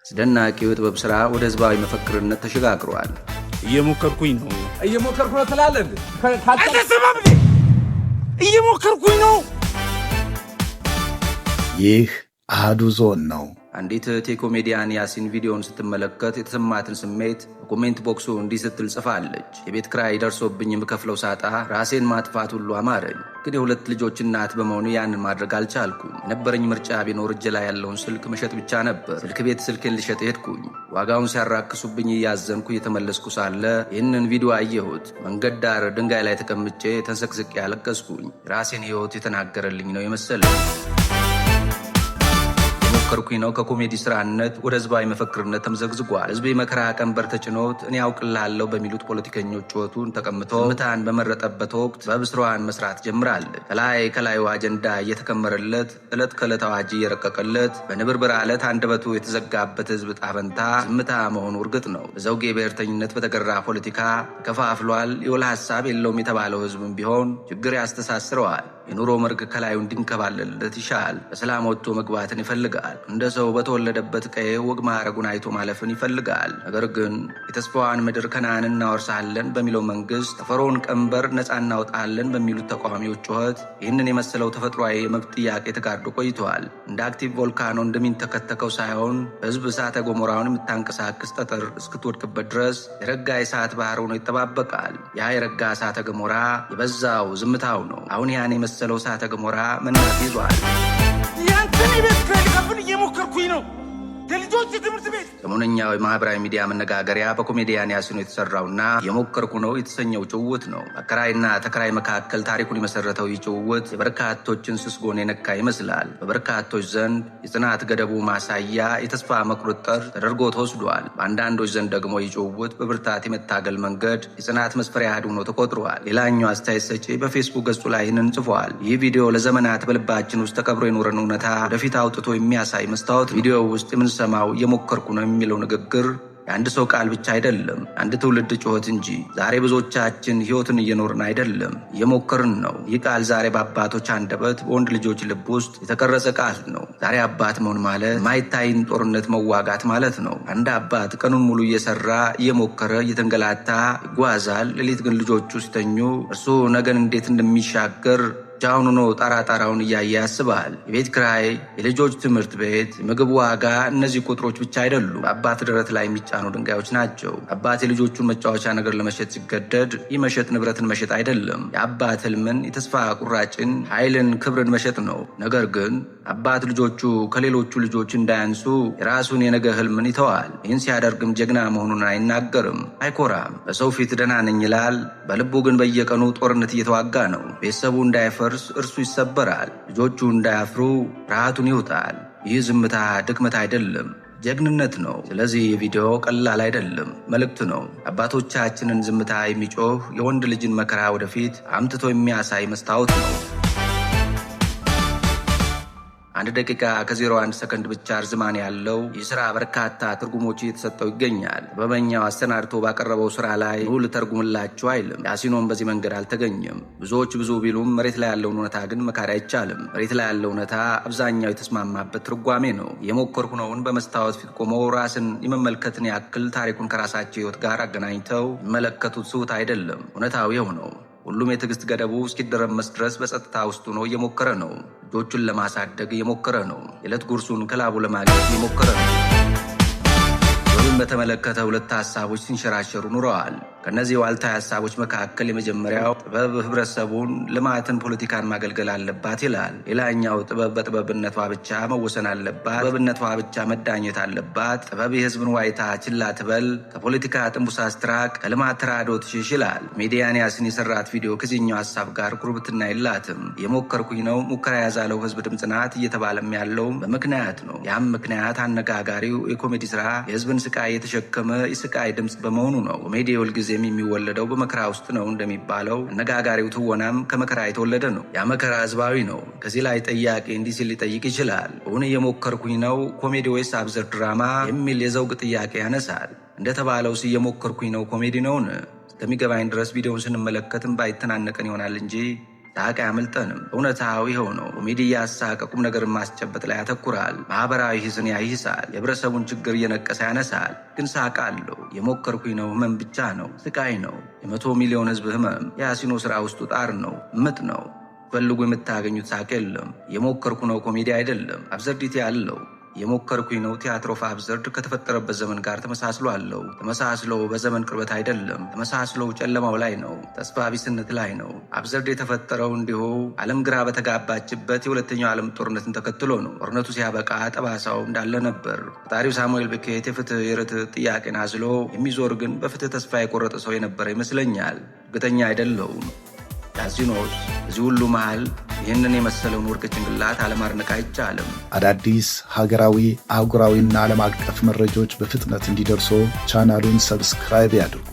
አስደናቂው የጥበብ ሥራ ወደ ሕዝባዊ መፈክርነት ተሸጋግሯል። እየሞከርኩኝ ነው ትላለህ። አልተሰማም። እየሞከርኩኝ ነው። ይህ አሃዱ ዞን ነው። አንዲት እህት የኮሜዲያን ያሲን ቪዲዮን ስትመለከት የተሰማትን ስሜት በኮሜንት ቦክሱ እንዲህ ስትል ጽፋለች። የቤት ክራይ ደርሶብኝ የምከፍለው ሳጣ ራሴን ማጥፋት ሁሉ አማረኝ። ግን የሁለት ልጆች እናት በመሆኑ ያንን ማድረግ አልቻልኩም። የነበረኝ ምርጫ ቢኖር እጄ ላይ ያለውን ስልክ መሸጥ ብቻ ነበር። ስልክ ቤት ስልኬን ልሸጥ ሄድኩኝ። ዋጋውን ሲያራክሱብኝ እያዘንኩ እየተመለስኩ ሳለ ይህንን ቪዲዮ አየሁት። መንገድ ዳር ድንጋይ ላይ ተቀምጬ ተንሰቅስቄ ያለቀስኩኝ። የራሴን ሕይወት የተናገረልኝ ነው የመሰለኝ። የሞከርኩኝ ነው ከኮሜዲ ስራነት ወደ ህዝባዊ መፈክርነት ተምዘግዝጓል። ህዝብ መከራ ቀንበር ተጭኖት እኔ ያውቅልሃለሁ በሚሉት ፖለቲከኞች ጩኸቱን ተቀምጦ ምታን በመረጠበት ወቅት በብስሯን መስራት ጀምራለች። ከላዩ አጀንዳ እየተከመረለት ዕለት ከዕለት አዋጅ እየረቀቀለት በንብርብር አለት አንደበቱ የተዘጋበት ህዝብ ጣፈንታ ዝምታ መሆኑ እርግጥ ነው። በዘውጌ ብሔርተኝነት በተገራ ፖለቲካ ተከፋፍሏል። የወላ ሀሳብ የለውም የተባለው ህዝብም ቢሆን ችግር ያስተሳስረዋል። የኑሮ መርግ ከላዩ እንዲንከባለልለት ይሻል። በሰላም ወጥቶ መግባትን ይፈልጋል። እንደ ሰው በተወለደበት ቀዬ ወግ ማዕረጉን አይቶ ማለፍን ይፈልጋል። ነገር ግን የተስፋዋን ምድር ከነዓንን እናወርሳለን በሚለው መንግስት፣ ከፈርዖን ቀንበር ነፃ እናወጣለን በሚሉት ተቃዋሚዎች ጩኸት ይህንን የመሰለው ተፈጥሯዊ የመብት ጥያቄ ተጋርዶ ቆይተዋል። እንደ አክቲቭ ቮልካኖ እንደሚንተከተከው ሳይሆን ህዝብ እሳተ ገሞራውን የምታንቀሳቅስ ጠጠር እስክትወድቅበት ድረስ የረጋ የእሳት ባህር ሆኖ ይጠባበቃል። ያ የረጋ እሳተ ገሞራ የበዛው ዝምታው ነው። አሁን ያን የመሰለው እሳተ ገሞራ መናት ይዟል። ያንተን ቤት ከልከፍል እየሞከርኩኝ ነው። የልጆች ትምህርት ቤት ሰሞነኛው የማህበራዊ ሚዲያ መነጋገሪያ በኮሜዲያን ያሲን የተሰራውና የሞከርኩ ነው የተሰኘው ጭውውት ነው። አከራይና ተከራይ መካከል ታሪኩን የመሰረተው ይህ ጭውውት የበርካቶችን ስስ ጎን የነካ ይመስላል። በበርካቶች ዘንድ የጽናት ገደቡ ማሳያ፣ የተስፋ መቁረጠር ተደርጎ ተወስዷል። በአንዳንዶች ዘንድ ደግሞ ይህ ጭውውት በብርታት የመታገል መንገድ የጽናት መስፈሪያ አሃድ ሆኖ ተቆጥሯል። ሌላኛው አስተያየት ሰጪ በፌስቡክ ገጹ ላይ ይህንን ጽፏል። ይህ ቪዲዮ ለዘመናት በልባችን ውስጥ ተቀብሮ የኖረን እውነታ ወደፊት አውጥቶ የሚያሳይ መስታወት። ቪዲዮ ውስጥ ሰማው የሞከርኩ ነው የሚለው ንግግር የአንድ ሰው ቃል ብቻ አይደለም፣ አንድ ትውልድ ጩኸት እንጂ። ዛሬ ብዙዎቻችን ህይወትን እየኖርን አይደለም፣ እየሞከርን ነው። ይህ ቃል ዛሬ በአባቶች አንደበት በወንድ ልጆች ልብ ውስጥ የተቀረጸ ቃል ነው። ዛሬ አባት መሆን ማለት ማይታይን ጦርነት መዋጋት ማለት ነው። አንድ አባት ቀኑን ሙሉ እየሰራ እየሞከረ እየተንገላታ ይጓዛል። ሌሊት ግን ልጆቹ ሲተኙ እርሱ ነገን እንዴት እንደሚሻገር ጃውኑ ነው ጣራጣራውን እያየ ያስባል። የቤት ክራይ፣ የልጆች ትምህርት ቤት፣ የምግብ ዋጋ፣ እነዚህ ቁጥሮች ብቻ አይደሉም፣ በአባት ደረት ላይ የሚጫኑ ድንጋዮች ናቸው። አባት የልጆቹን መጫወቻ ነገር ለመሸጥ ሲገደድ ይህ መሸጥ ንብረትን መሸጥ አይደለም። የአባት ህልምን፣ የተስፋ ቁራጭን፣ ኃይልን፣ ክብርን መሸጥ ነው። ነገር ግን አባት ልጆቹ ከሌሎቹ ልጆች እንዳያንሱ የራሱን የነገ ህልምን ይተዋል። ይህን ሲያደርግም ጀግና መሆኑን አይናገርም፣ አይኮራም። በሰው ፊት ደህና ነኝ ይላል፣ በልቡ ግን በየቀኑ ጦርነት እየተዋጋ ነው። ቤተሰቡ እንዳይፈርስ እርሱ ይሰበራል። ልጆቹ እንዳያፍሩ ፍርሃቱን ይውጣል። ይህ ዝምታ ድክመት አይደለም፣ ጀግንነት ነው። ስለዚህ የቪዲዮ ቀላል አይደለም፣ መልእክት ነው። አባቶቻችንን ዝምታ የሚጮህ የወንድ ልጅን መከራ ወደፊት አምጥቶ የሚያሳይ መስታወት ነው። 1 ደቂቃ ከ01 ሰከንድ ብቻ ርዝማኔ ያለው ይህ ስራ በርካታ ትርጉሞች እየተሰጠው ይገኛል። ጥበበኛው አሰናድቶ ባቀረበው ስራ ላይ ሁሉ ተርጉምላችሁ አይልም። ያሲኖም በዚህ መንገድ አልተገኘም። ብዙዎች ብዙ ቢሉም መሬት ላይ ያለው እውነታ ግን መካድ አይቻልም። መሬት ላይ ያለው እውነታ አብዛኛው የተስማማበት ትርጓሜ ነው። የሞከርኩ ነውን በመስታወት ፊት ቆመው ራስን የመመልከትን ያክል ታሪኩን ከራሳቸው ህይወት ጋር አገናኝተው ይመለከቱት ስውት አይደለም፣ እውነታዊ ነው። ሁሉም የትዕግስት ገደቡ እስኪደረመስ ድረስ በጸጥታ ውስጥ ሆኖ እየሞከረ ነው። ልጆቹን ለማሳደግ እየሞከረ ነው። የዕለት ጉርሱን ከላቡ ለማግኘት እየሞከረ ነው። ጥበብን በተመለከተ ሁለት ሀሳቦች ሲንሸራሸሩ ኑረዋል። ከእነዚህ ዋልታዊ ሀሳቦች መካከል የመጀመሪያው ጥበብ ህብረተሰቡን፣ ልማትን፣ ፖለቲካን ማገልገል አለባት ይላል። ሌላኛው ጥበብ በጥበብነቷ ብቻ መወሰን አለባት፣ ጥበብነቷ ብቻ መዳኘት አለባት። ጥበብ የህዝብን ዋይታ ችላ ትበል፣ ከፖለቲካ ጥንቡሳ ስትራቅ፣ ከልማት ተራድኦ ትሽሽ ይላል። ኮሜዲያን ያሲን የሰራት ቪዲዮ ከዚህኛው ሀሳብ ጋር ጉርብትና የላትም። የሞከርኩኝ ነው ሙከራ ያዛለው ህዝብ ድምፅ ናት እየተባለም ያለውም በምክንያት ነው። ያም ምክንያት አነጋጋሪው የኮሜዲ ስራ የህዝብን ስቃይ የተሸከመ የስቃይ ድምፅ በመሆኑ ነው። ኮሜዲ ሁልጊዜ የሚወለደው በመከራ ውስጥ ነው እንደሚባለው አነጋጋሪው ትወናም ከመከራ የተወለደ ነው። ያ መከራ ህዝባዊ ነው። ከዚህ ላይ ጠያቂ እንዲህ ሲል ሊጠይቅ ይችላል። እውን እየሞከርኩኝ ነው ኮሜዲ ወይስ አብዘር ድራማ የሚል የዘውግ ጥያቄ ያነሳል። እንደተባለው እየሞከርኩኝ ነው ኮሜዲ ነውን? እስከሚገባኝ ድረስ ቪዲዮውን ስንመለከትም ባይተናነቀን ይሆናል እንጂ ሳቅ አያመልጠንም። እውነታው ይኸው ነው። ኮሜዲ እያሳቀ ቁም ነገርን ማስጨበጥ ላይ ያተኩራል። ማህበራዊ ሂስን ያይሳል። የህብረተሰቡን ችግር እየነቀሰ ያነሳል። ግን ሳቅ አለው። የሞከርኩኝ ነው ህመም ብቻ ነው፣ ስቃይ ነው። የ100 ሚሊዮን ህዝብ ህመም የአሲኖ ስራ ውስጡ ጣር ነው፣ ምጥ ነው። ፈልጉ የምታገኙት ሳቅ የለም። የሞከርኩ ነው ኮሜዲ አይደለም፣ አብዘርዲቲ አለው። የሞከርኩኝ ነው ቲያትር ኦፍ አብዘርድ ከተፈጠረበት ዘመን ጋር ተመሳስሎ አለው። ተመሳስለው በዘመን ቅርበት አይደለም፣ ተመሳስለው ጨለማው ላይ ነው፣ ተስፋ ቢስነት ላይ ነው። አብዘርድ የተፈጠረው እንዲሁ ዓለም ግራ በተጋባችበት የሁለተኛው ዓለም ጦርነትን ተከትሎ ነው። ጦርነቱ ሲያበቃ ጠባሳው እንዳለ ነበር። ፈጣሪው ሳሙኤል ቤኬት የፍትህ የርትዕ ጥያቄን አዝሎ የሚዞር ግን በፍትህ ተስፋ የቆረጠ ሰው የነበረ ይመስለኛል። እርግጠኛ አይደለውም። ያሲኖስ እዚህ ሁሉ መሃል ይህንን የመሰለውን ወርቅ ጭንቅላት አለማድነቅ አይቻልም። አዳዲስ ሀገራዊ፣ አህጉራዊና ዓለም አቀፍ መረጃዎች በፍጥነት እንዲደርሱ ቻናሉን ሰብስክራይብ ያድርጉ።